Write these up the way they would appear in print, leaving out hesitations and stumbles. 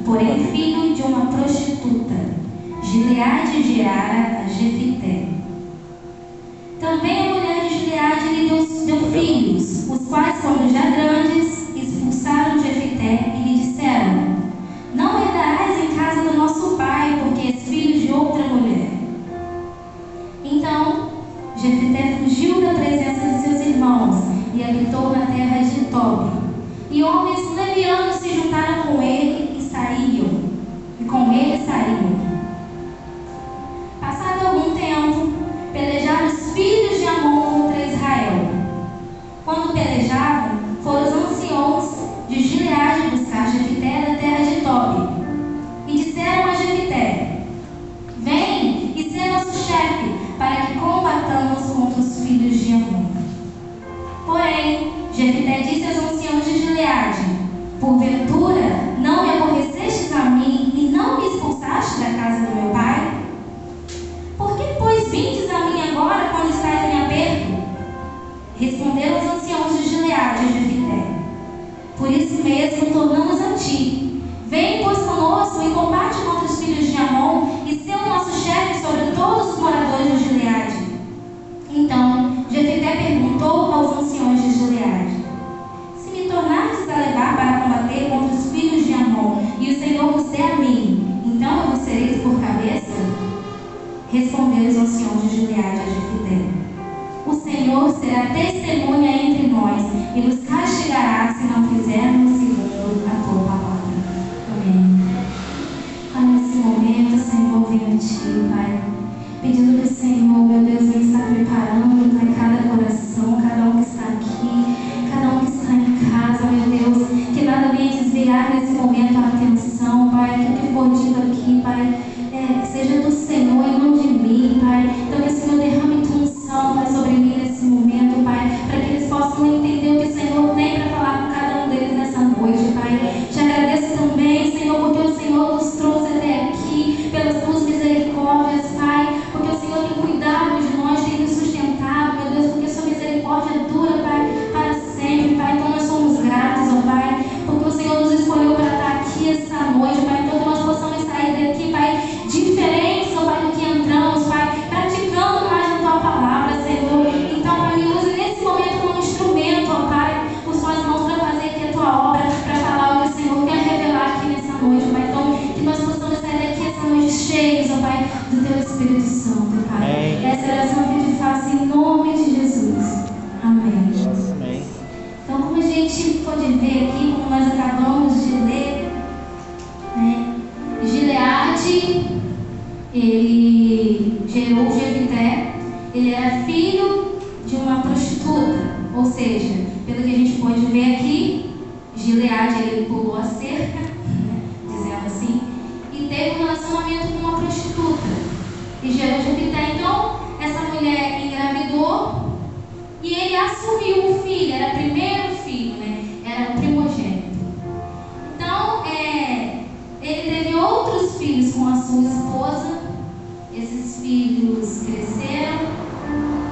porém filho de uma prostituta. Gileade gerara a Jefité. Também a mulher de Gileade lhe deu filhos, os quais, quando já grandes, expulsaram Jefité e lhe disseram: não herdarás em casa do nosso pai, porque és filho de outra mulher. Então Jefité fugiu da presença de seus irmãos e habitou na terra de Tobi. E homens levianos se juntaram com ele e com ele saíam. Passado algum tempo, pelejaram os filhos de Amon contra Israel. Quando pelejavam, foram os anciãos de Gileade buscar Jefité da terra de Tobi. E disseram a Jefité: vem e sê nosso chefe, para que combatamos contra os filhos de Amon. Porém, Jefité disse aos anciãos de Gileade: porventura não me aborrecestes a mim e não me expulsaste da casa do meu pai? Por que, pois, vindes a mim agora quando estáis em aperto? Responderam os anciãos de Gileade a Jefité: por isso mesmo tornamos a ti. Vem, pois, conosco e combate contra os filhos de Amon e sê o nosso chefe sobre todos os moradores de Gileade. Então Jefité perguntou aos anciãos de Gileade: se me tornardes a levar para combater contra os filhos de Amon e o Senhor vos der a mim, então eu vos sereis por cabeça? Responderam os anciãos de Gileade a Jefité: o Senhor será testemunha entre nós e nos castigará se não fizermos segundo a tua palavra. Amém. Pai, nesse momento, Senhor, venho a ti, Pai, pedindo que o Senhor, meu Deus, venha estar preparando, Pai, cada coração, cada um que está aqui, cada um que está em casa, meu Deus, que nada venha desviar nesse momento a atenção, Pai, que o que for dito aqui, Pai, seja do Senhor e não de mim, Pai. Então que o Senhor derrame tua unção, Pai, sobre mim nesse momento, Pai, para que eles possam entender o que o Senhor tem para falar com cada um deles nessa noite, Pai. Te agradeço também, Senhor, porque o Senhor nos trouxe até aqui, pelas tuas misericórdias, Pai, porque o Senhor tem cuidado de nós, tem nos sustentado, meu Deus, porque a sua misericórdia dura, Pai, para sempre, Pai. Então nós somos gratos, ó Pai, porque o Senhor nos escolheu para estar aqui esta noite, Pai. Então que nós possamos sair daqui, Pai, diferentes, ó Pai, do que entramos, Pai, praticando mais a tua palavra, Senhor. Então, Pai, me use nesse momento como instrumento, ó Pai, por suas mãos para fazer aqui a tua obra, para falar o que o Senhor quer revelar aqui nessa noite, Pai. Então, que nós possamos sair daqui essa noite cheios, ó Pai, do teu Espírito Santo, Pai. Amém. Essa oração que eu te faço em nome de Jesus. Amém. Amém. Então, como a gente pode ver aqui, como nós acabamos de ler, né, Gileade, ele gerou Jefité, ele era filho de uma prostituta, ou seja, pelo que a gente pode ver aqui, Gileade, ele pulou a cerca, dizendo assim, e teve um relacionamento com uma prostituta, e gerou Jefité. Então, essa mulher engravidou, e ele assumiu o filho, era o primeiro filho, né? Era o primogênito. Então, ele teve outros filhos com a sua esposa. Esses filhos cresceram,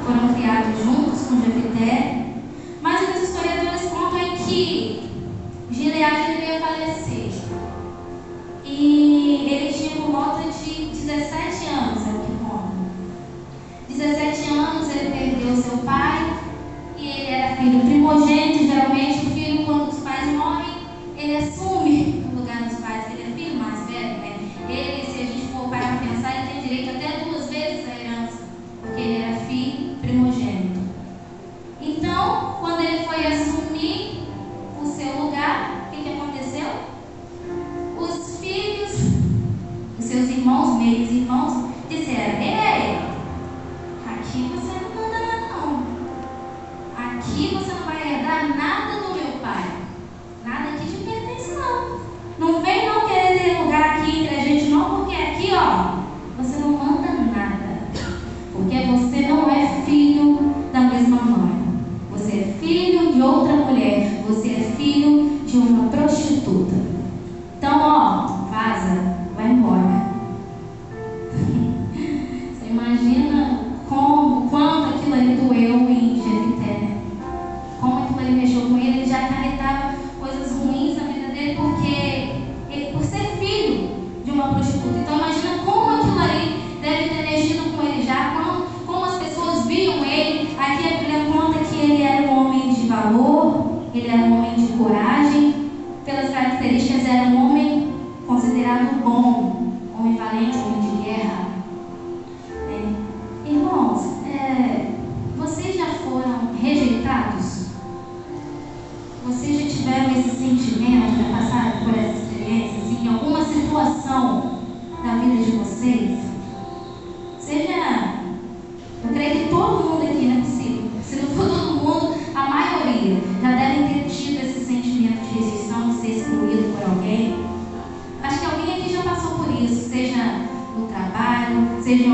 foram criados juntos com Jefité. Mas os historiadores contam que Gileade iria falecer. E ele tinha por volta de 17 anos, é o que conta. 17 anos ele perdeu seu pai. E ele era filho primogênito. Geralmente o filho, quando os pais morrem, ele assume o lugar dos pais. Ele é filho mais velho, né? Ele, se a gente for parar para pensar, ele tem direito até 2 vezes a herança.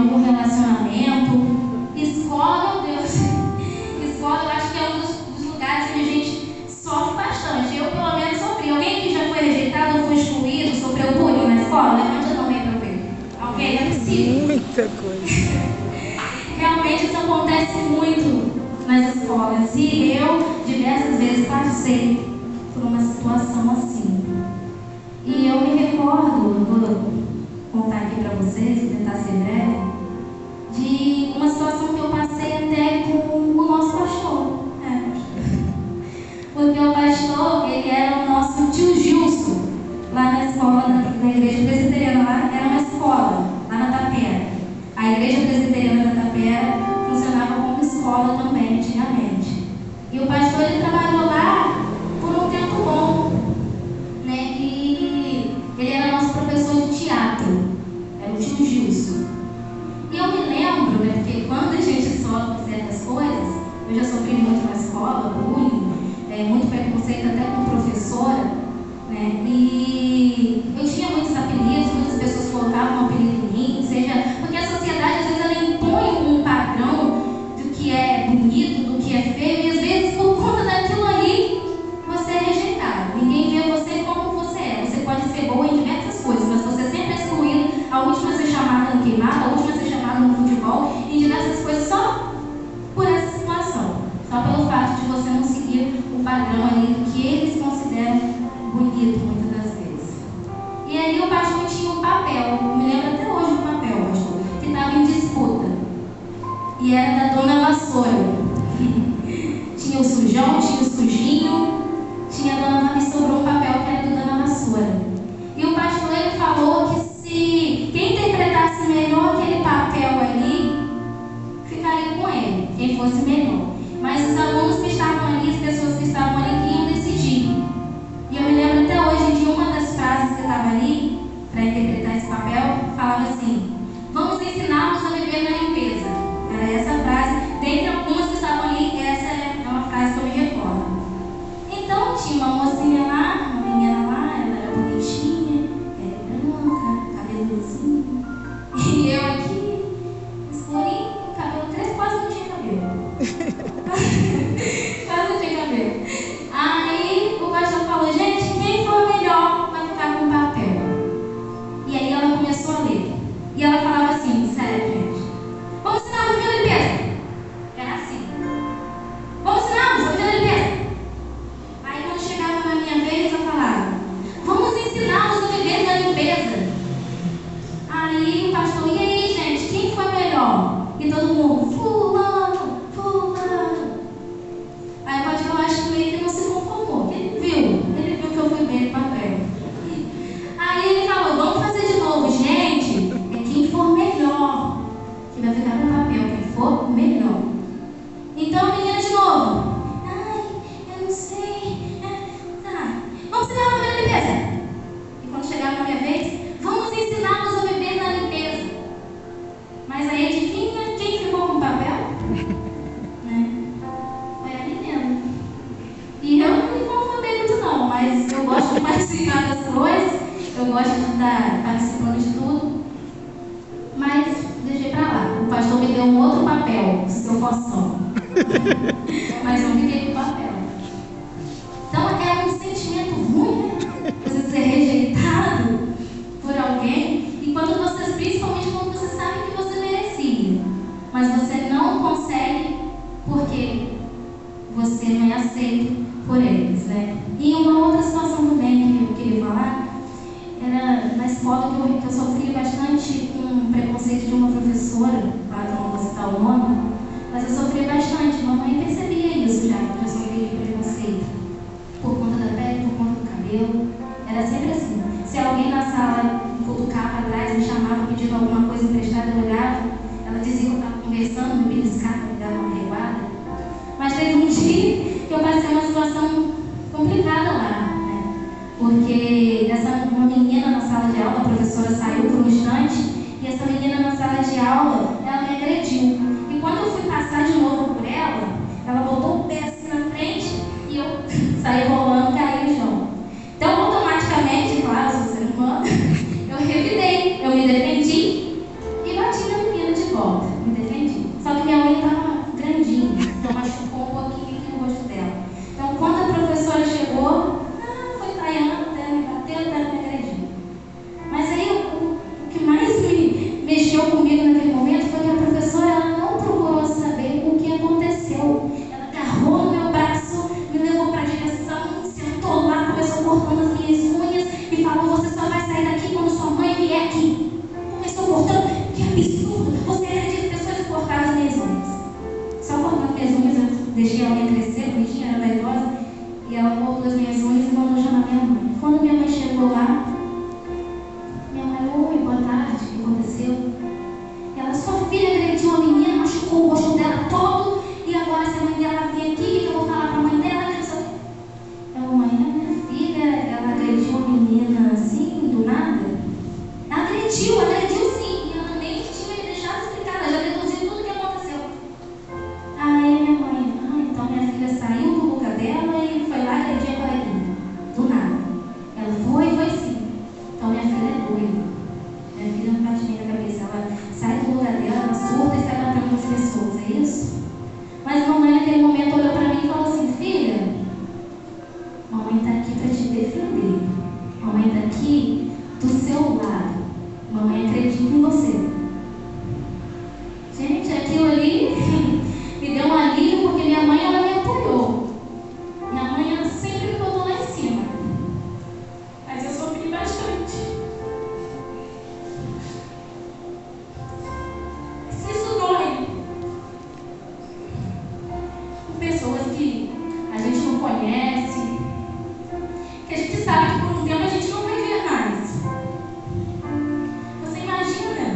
algum relacionamento. Escola, meu Deus, escola eu acho que é um dos lugares que a gente sofre bastante. Eu, pelo menos, sofri. Alguém que já foi rejeitado ou foi excluído, sofreu bullying na escola? Levante a mão aí pra ver. Alguém? Não é possível. Muita coisa. Realmente isso acontece muito nas escolas. E eu, diversas vezes, passei por uma situação assim. E eu me recordo, vou contar aqui para vocês, vou tentar ser breve, de uma situação que eu passei até com o nosso pastor. Porque o pastor, ele era o nosso tio Gilson, lá na escola, na igreja presbiteriana, lá era uma escola, lá na Tapera. A igreja presbiteriana da Tapera funcionava como escola também, antigamente. E o pastor, ele trabalhou lá por um tempo bom, né? E ele era nosso professor de teatro, era o tio Gilson. E eu me lembro, né, porque quando a gente sofre certas coisas, eu já sofri muito na escola, bullying, muito preconceito até com professora, né? E eu tinha muitos apelidos, muitas pessoas colocavam um apelido em mim, seja porque a sociedade às vezes ela impõe um padrão do que é bonito, do que é feio, e às vezes por conta daquilo ali você é rejeitado. Ninguém vê você como você é. Você pode ser boa em diversas coisas, mas você sempre é excluído. A última a ser chamada no queimado, a última a ser chamada no futebol, em diversas coisas só por essa situação, só pelo fato de você não seguir o padrão ali do que eles consideram bonito muitas das vezes. E aí o pastor tinha um papel, eu me lembro até hoje do papel, pastor, que estava em disputa. E era da dona Vassoura. Tinha o sujão, tinha o sujinho, tinha a dona, e sobrou um papel que era do dona Vassoura. E o pastor, ele falou que se quem interpretasse melhor aquele papel ali, ficaria com ele, quem fosse melhor. Mas os alunos que estavam ali, as pessoas que estavam ali, que iam decidir. E eu me lembro até hoje de uma das frases que estava ali, para interpretar esse papel, falava assim: vamos ensiná-los a viver na limpeza. Era essa frase, dentre algumas que estavam ali, essa é uma frase que eu me recordo. Então tinha uma mocinha lá, uma menina lá, ela era bonitinha, era branca, cabelo lisinho, e eu aqui, escurinho, cabelo crespo, quase não tinha cabelo. Quase não tinha cabelo. Aí o pastor falou: gente, quem for melhor vai ficar com o papel. E aí ela começou a ler. E ela falava assim: sério, gente, vamos ensinar a viver na limpeza. Era assim: vamos ensinar a viver na limpeza. Aí quando chegava na minha vez, eu falava: vamos ensiná-los a viver na limpeza. Aí o pastor: e aí, gente, quem foi melhor? E todo mundo: fulano, fulano. Aí o pastor, acho que meio que não se conformou. Ele viu que eu fui bem no papel. Aí ele falou: vamos fazer de novo, gente. É quem for melhor que vai ficar no papel, quem for melhor. Então, menina, de novo. Ai, eu não sei. Tá. Vamos ensinar a viver na limpeza. E quando chegava na minha vez, vamos ensiná-los a viver na limpeza. Mas aí adivinha quem ficou com o papel? Né? Foi ali mesmo. E eu não me conformei muito não, mas eu gosto de participar das coisas, eu gosto de estar participando de tudo. Mas deixei pra lá. O pastor me deu um outro papel, seu poção. Mas eu fiquei com o papel. Então é um sentimento ruim, né? Você ser rejeitado por alguém, e quando você, principalmente quando você sabe que você merecia, mas você não consegue porque você não é aceito por eles, né? E uma outra situação também que eu queria falar era na escola que eu sofri bastante com um preconceito de uma professora, para não vou citar o nome, mas eu sofri bastante. Mamãe percebia isso já, que eu sofri preconceito por conta da pele, por conta do cabelo. Era sempre assim. Se alguém na sala me cutucava atrás, me chamava pedindo alguma coisa emprestada, eu olhava, ela dizia que eu estava conversando, me beliscava, me dava uma reguada. Mas teve um dia que eu passei uma situação complicada lá, né? Porque uma menina na sala de aula, a professora saiu por um instante, e essa menina na sala de aula, ela me agrediu. E quando eu fui passar de novo por ela botou o pé assim na frente volta, me defendi. Só que minha unha estava grandinha, então machucou um pouquinho aqui no rosto dela. Então, quando a professora chegou, foi Tayana, me bateu e me agrediu. Mas aí, o que mais me mexeu comigo naquele momento foi que a professora ela não procurou saber o que aconteceu. Ela agarrou no meu braço, me levou para a direção, sentou lá, começou cortando as minhas unhas e falou: você só vai sair daqui quando sua mãe vier aqui. Começou cortando. Que absurdo! Você acredita pessoas que cortaram as minhas unhas? Só cortando minhas unhas, eu deixei a unha crescer, bonitinha, era vaidosa, e ela cortou as minhas unhas e mandou chamar minha mãe. Quando minha mãe chegou lá, minha mãe: oi, boa tarde, o que aconteceu? Ela: sua filha agrediu a menina, machucou o rosto dela todo, e agora se a mãe dela vir aqui, o que eu vou falar para a mãe dela? Eu: mãe, a minha filha, ela agrediu a menina assim, do nada? Ela agrediu sim, e ela nem tinha me deixado explicar, ela já deduziu tudo o que aconteceu. Aí minha mãe: então minha filha saiu do lugar dela e foi lá agredir a coleguinha, do nada. Ela: foi sim. Então minha filha é doida. Minha filha não bate bem na cabeça, ela sai do lugar dela, ela surta e sai batendo nas pessoas, é isso? Mas mamãe naquele momento olhou para mim e falou assim: filha, mamãe está aqui para te defender. Mamãe está aqui do seu lado. Mamãe acredita em você. Gente, aquilo ali me deu um alívio, porque minha mãe ela me apoiou. Minha mãe ela sempre me botou lá em cima. Mas eu sofri bastante. Se isso dói, com pessoas que a gente não conhece, que a gente sabe que por um tempo a gente não vai ver mais. Você imagina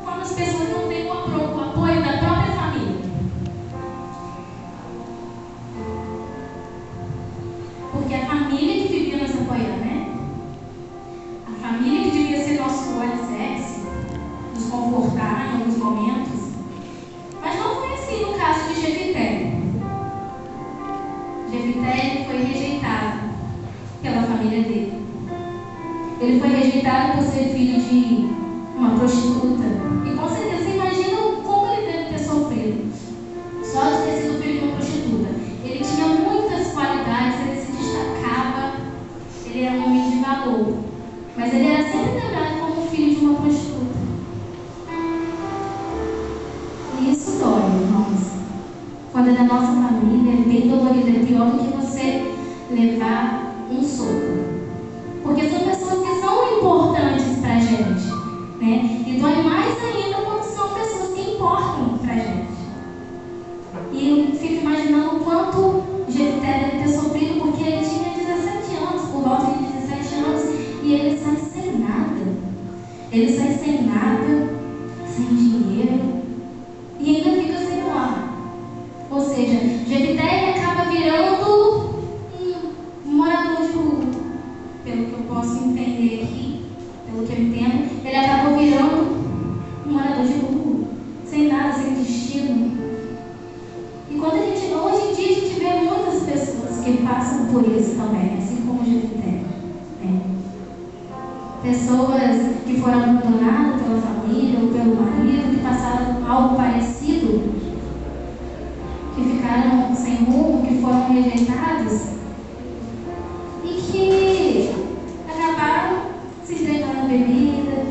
quando as pessoas não têm o apoio da própria família? Porque a família que devia nos apoiar, né? A família que devia ser nosso alicerce, nos confortar em alguns momentos. Mas não foi assim no caso de Jefité. Jefité foi rejeitado pela família dele. Ele foi rejeitado por ser filho de uma prostituta. E com certeza você imagina como ele deve ter sofrido. Só de ter sido filho de uma prostituta. Ele tinha muitas qualidades, ele se destacava, ele era um homem de valor. Mas ele era sempre lembrado como filho de uma prostituta. E isso dói, irmãos. Quando é da nossa família, é bem dolorido, é pior do que você levar um soco. Porque são pessoas que são importantes pra gente, né? E dói mais ainda quando são pessoas que importam pra gente. E eu fico imaginando o quanto Jefité deve ter sofrido, porque ele tinha 17 anos, por volta de 17 anos, e ele sai sem nada. Ele sai sem nada, sem dinheiro, e ainda fica sem lar. Ou seja, Jefité acaba virando um morador de rua. Pelo que eu posso entender aqui, pelo que eu entendo, ele acabou virando um morador de rua, sem nada, sem destino. E quando hoje em dia a gente vê muitas pessoas que passam por isso também, assim como Jefité, né? Pessoas que foram abandonadas pela família ou pelo marido, que passaram algo parecido, que ficaram sem rumo, que foram rejeitados e que acabaram se entregando à bebida,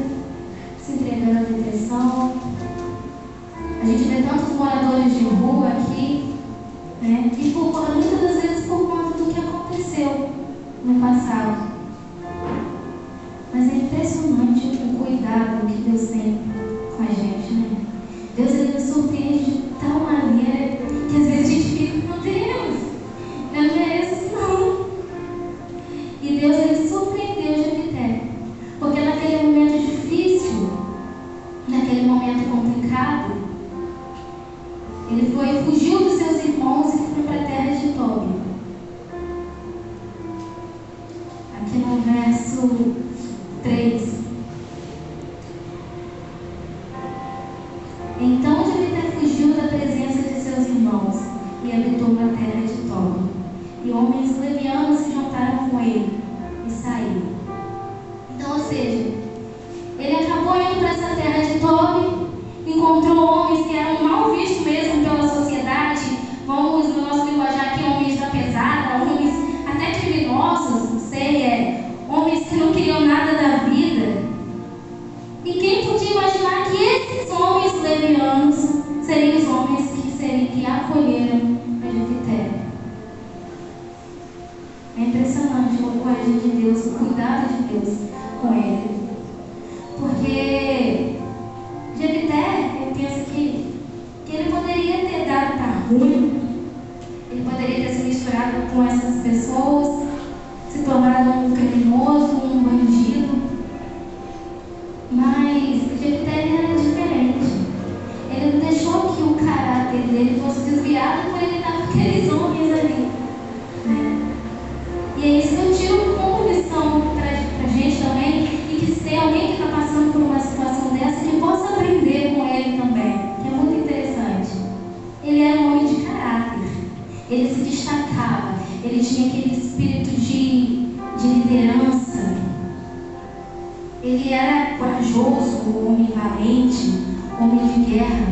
se entregando à depressão. A gente vê tantos moradores de rua aqui, né? E muitas das vezes por conta do que aconteceu no passado. Mas é impressionante o cuidado que Deus tem com a gente, né? Deus ele nos surpreende de tal maneira que às vezes a gente fica: meu Deus, eu não mereço isso não. E Deus ele surpreendeu Jefité, porque naquele momento difícil, naquele momento complicado, ele fugiu dos seus irmãos e foi para a terra de Tobi. Aqui no verso 3. Então Jefité fugiu da presença de seus irmãos e habitou na terra de Tobi. E homens levianos se juntaram com ele e saíram. Então, ou seja, ele acabou indo para essa terra de Tobi, encontrou veem homens que não queriam nada da vida. E quem podia imaginar que esses homens levianos seriam os homens que acolheram a Jefité? É impressionante a coragem de Deus, o cuidado de Deus com ele. Porque Jefité, eu penso que ele poderia ter dado para ruim, ele poderia ter se misturado com essas pessoas, se tornado um criminoso, um bandido. Mas Jefité era diferente. Ele não deixou que o caráter dele fosse desviado por ele estar com aqueles homens ali, né? E é isso que eu tiro como lição para a gente também, e que se tem alguém que está passando por uma situação dessa, que possa aprender com ele também, que é muito interessante. Ele era um homem de caráter, ele se destacava, ele tinha aquele espírito de liderança, ele era corajoso, um homem valente, um homem de guerra,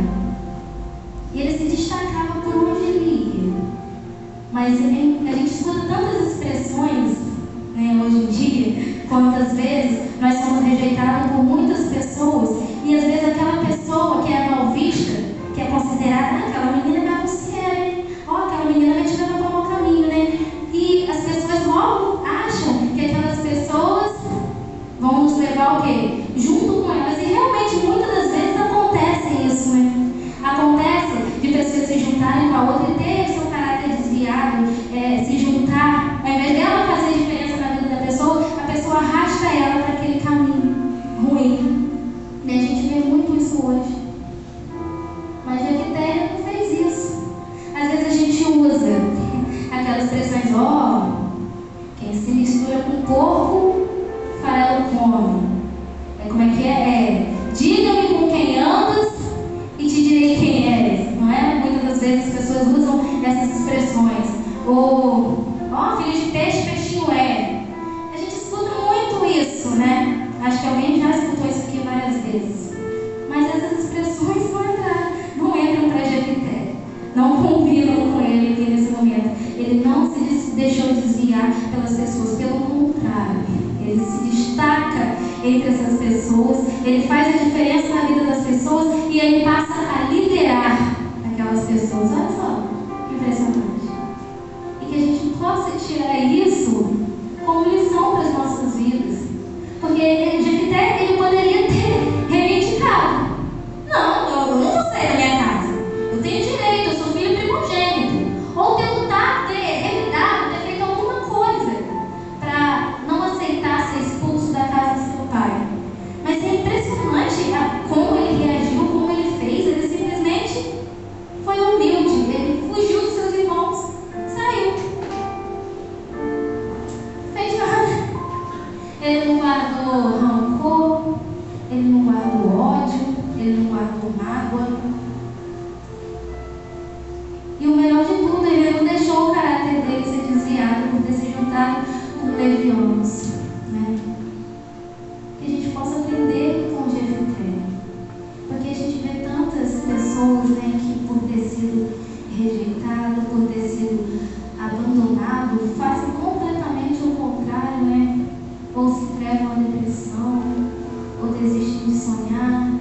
e ele se destacava por onde ele ia. Mas a gente escuta tantas expressões, né, hoje em dia, quantas vezes nós somos rejeitados por muitas pessoas, e às vezes aquela pessoa que é mal vista, que é considerada, aquela menina é bagunceira, hein? Aquela menina vai te levar para o mau caminho, né? E as pessoas logo acham que aquelas pessoas vão nos levar o quê? Junto com elas. E realmente, muitas das vezes acontece isso, né? Acontece de pessoas se juntarem com a outra e ter seu caráter desviado, se juntar, ao invés dela fazer diferença na vida da pessoa, a pessoa arrasta ela para aquele caminho ruim. E a gente vê muito isso hoje. Mas Jefité não fez isso. Às vezes a gente usa aquelas expressões, quem se mistura com o porco, farelo come. Como é que é? Diga-me com quem andas e te direi quem és. Não é? Muitas das vezes as pessoas usam essas expressões. Ou, filho de peixe, peixinho é. A gente escuta muito isso, né? Acho que alguém já escutou isso aqui várias vezes. Mas essas expressões não entram para Jefité. Não combinam com ele aqui nesse momento. Ele não se deixou desviar pelas pessoas. Pelo contrário, ele se destaca entre essas pessoas. Ele faz a diferença na vida das pessoas e ele passa a liderar aquelas pessoas. Olha só, que impressionante. E que a gente possa tirar isso como lição para as nossas vidas. Porque Jefité, ele poderia ter reivindicado. Não, eu não vou sair da minha casa. Eu tenho direito, eu sou filho primogênito. Ou tentar ter revidado, ter feito alguma coisa para não aceitar ser expulso da casa do seu pai. Mas é impressionante como ele reagiu, como ele fez. Ele simplesmente foi humilde. Ele fugiu dos seus irmãos. Saiu. Fez nada. Ele não guardou rancor. Ele não guardou ódio. Ele não guardou mágoa. E o melhor de tudo, ele não deixou o caráter dele ser desviado por ter se juntado com levianos, né? Que a gente possa aprender com Jefité. Porque a gente vê tantas pessoas, né, que por ter sido rejeitado, por ter sido abandonado, fazem completamente o contrário, né? Ou se entregam à depressão, ou desistem de sonhar,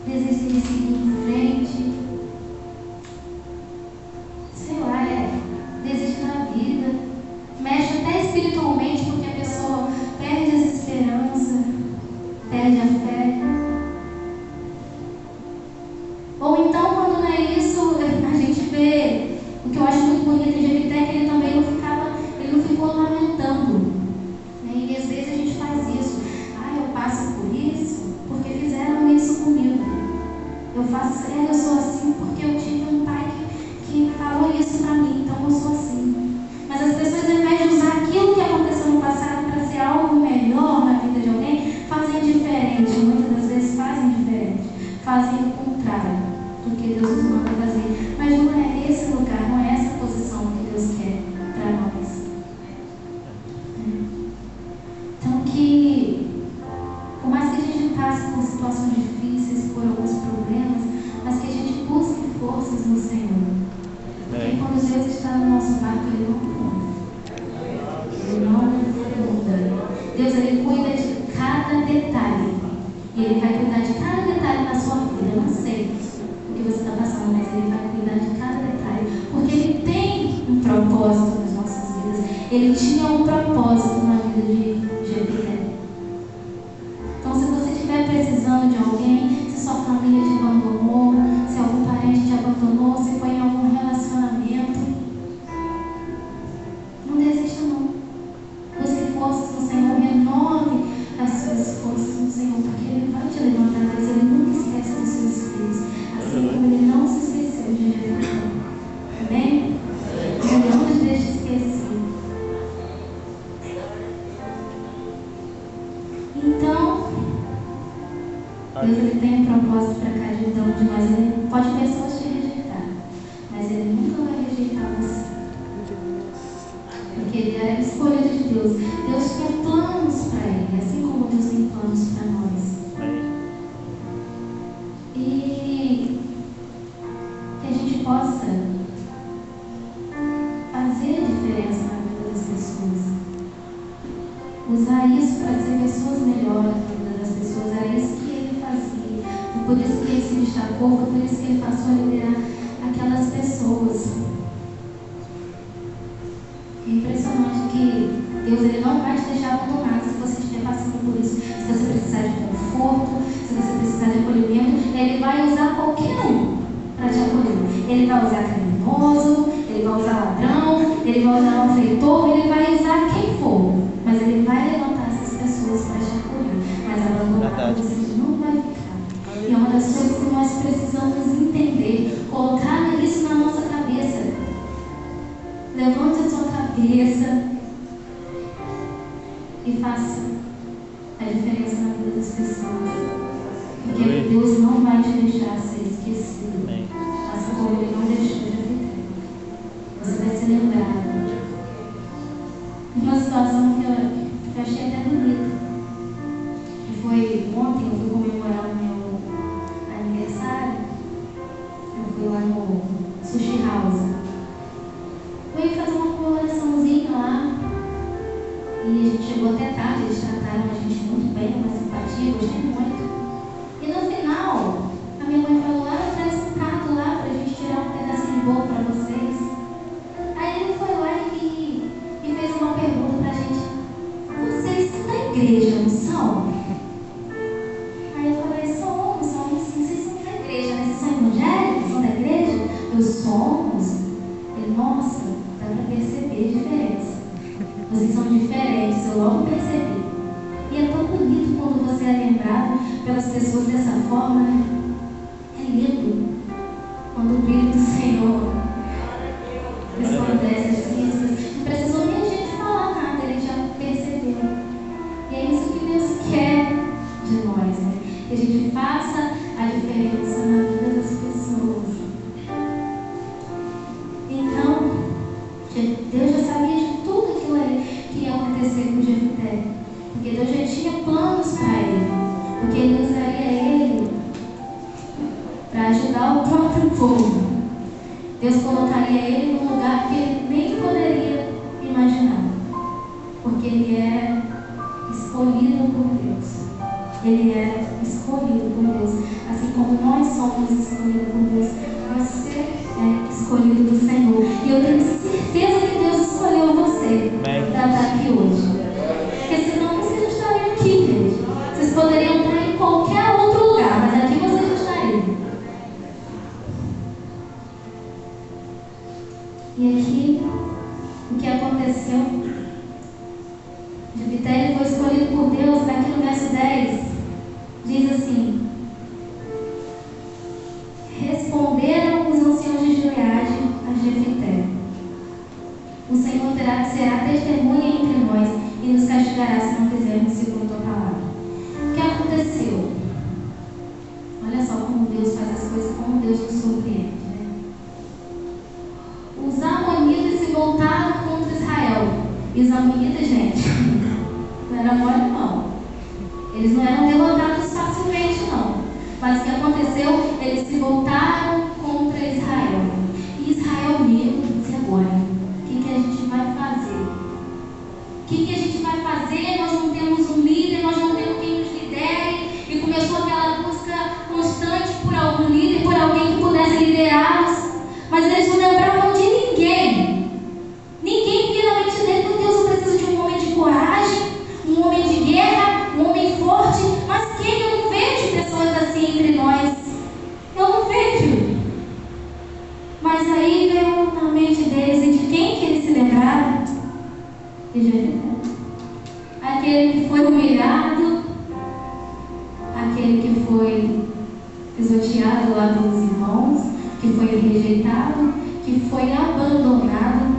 desistem de seguir em frente. Sei lá, desiste da vida, mexe até espiritualmente, porque a pessoa perde essa esperança, perde a fé. Ou então, quando não é isso, a gente vê, o que eu acho muito bonito em Jefité é que ele também não ficou lamentando, né? E às vezes a gente faz isso. Eu passo por isso porque fizeram isso comigo. Eu sou assim porque eu tive um pai que falou isso pra mim, então eu sou assim. Mas as pessoas, ao invés de usar aquilo que aconteceu no passado para ser algo melhor na vida de alguém, fazem diferente. Muitas das vezes fazem diferente, fazem o contrário do que Deus nos manda fazer. Mas não é esse lugar, não é essa posição que Deus quer para nós. Então, que por mais que a gente passe por situações difíceis, por alguns problemas, mas que a gente busque forças no Senhor. Porque quando Deus está no nosso barco, Ele não pula. Ele não mas ele pode pessoas te rejeitar, mas ele nunca vai rejeitar você. Porque ele é a escolha de Deus. Deus tem planos para ele, assim como Deus tem planos para nós. E que a gente possa fazer a diferença na vida das pessoas. Usar isso para ser pessoas melhores na vida das pessoas. Era isso que ele fazia. E por isso que ele se destacou, foi por isso que ele passou a liderar aquelas pessoas. É impressionante que Deus ele não vai te deixar abandonado se você estiver passando por isso. Se você precisar de conforto, se você precisar de acolhimento, ele vai usar qualquer um para te acolher. Ele vai usar criminoso, ele vai usar ladrão, ele vai usar malfeitor, ele vai usar quem for. Mas ele vai levantar essas pessoas para te acolher. Mas abandonado você não vai ficar. E é uma das coisas que nós precisamos entender, colocar isso na nossa cabeça. Levante a sua cabeça e faça a diferença na vida das pessoas. Porque Deus não vai te deixar ser esquecido. Assim como Ele não deixou de viver. Você vai se lembrar. Uma situação que eu achei até bonita. Que foi ontem, eu fui comemorar o meu aniversário. Eu fui lá no Sushi House. Eu ia fazer uma comemoraçãozinha lá. E a gente chegou até tarde, eles trataram a gente muito bem, uma simpatia, gostei muito. E no final, a minha mãe falou, traz um prato lá pra gente tirar um pedacinho de bolo pra vocês. Aí ele foi lá e fez uma pergunta pra gente. Vocês são da igreja, não são? Aí eu falei, somos sim, vocês são da igreja, né? Vocês são evangélicos, são da igreja? Eu somos. Ele, nossa, dá pra perceber a diferença. Vocês são diferentes, eu logo percebi. E é tão bonito quando você é lembrado pelas pessoas dessa forma, né? É lindo quando o brilho do Senhor resplandece assim. Não precisou nem a gente falar nada, ele já percebeu. E é isso que Deus quer de nós, né? Que a gente faça a diferença na vida das pessoas. Então, Deus já sabia de tudo aquilo que ia acontecer com Jefté. Porque Deus já tinha planos para ele. Porque Ele usaria ele para ajudar o próprio povo. Deus colocaria ele num lugar que ele nem poderia imaginar. Porque ele é escolhido por Deus. Ele é escolhido por Deus. Assim como nós somos escolhidos por Deus, você é escolhido do Senhor. E eu tenho certeza que Deus escolheu você para estar aqui hoje. Porque senão vocês não estariam aqui, gente. Vocês poderiam estar em qualquer outro lugar, mas aqui vocês não estariam. E aqui, o que aconteceu? Jefté foi escolhido por Deus. Aqui no verso 10, diz assim: responderam os anciãos de Gileade a Jefté: o Senhor será testemunha entre nós e nos castigará se não fizermos segundo a tua palavra. O que aconteceu? Olha só como Deus faz as coisas, como Deus nos surpreende, né? Os amonitas se voltaram contra Israel. E os amonitas, gente, não era mole não. Eles não eram derrotados facilmente não. Mas o que aconteceu? Eles se voltaram contra Israel. E Israel mesmo disse: agora, o que a gente vai fazer? O que a gente vai fazer? Nós não temos um líder, nós não temos quem nos lidere. E começou aquela busca constante por algum líder, por alguém que pudesse liderá-los. Mas eles não lembravam de ninguém. Ninguém via na mente dele: meu Deus, eu preciso de um homem de coragem, um homem de guerra, um homem forte. Mas quem? Eu não vejo pessoas assim entre nós. Eu não vejo. Mas aí veio na mente deles, e de quem que eles se lembraram? De Jefté. Aquele que foi humilhado, aquele que foi pisoteado lá pelos irmãos, que foi rejeitado, que foi abandonado,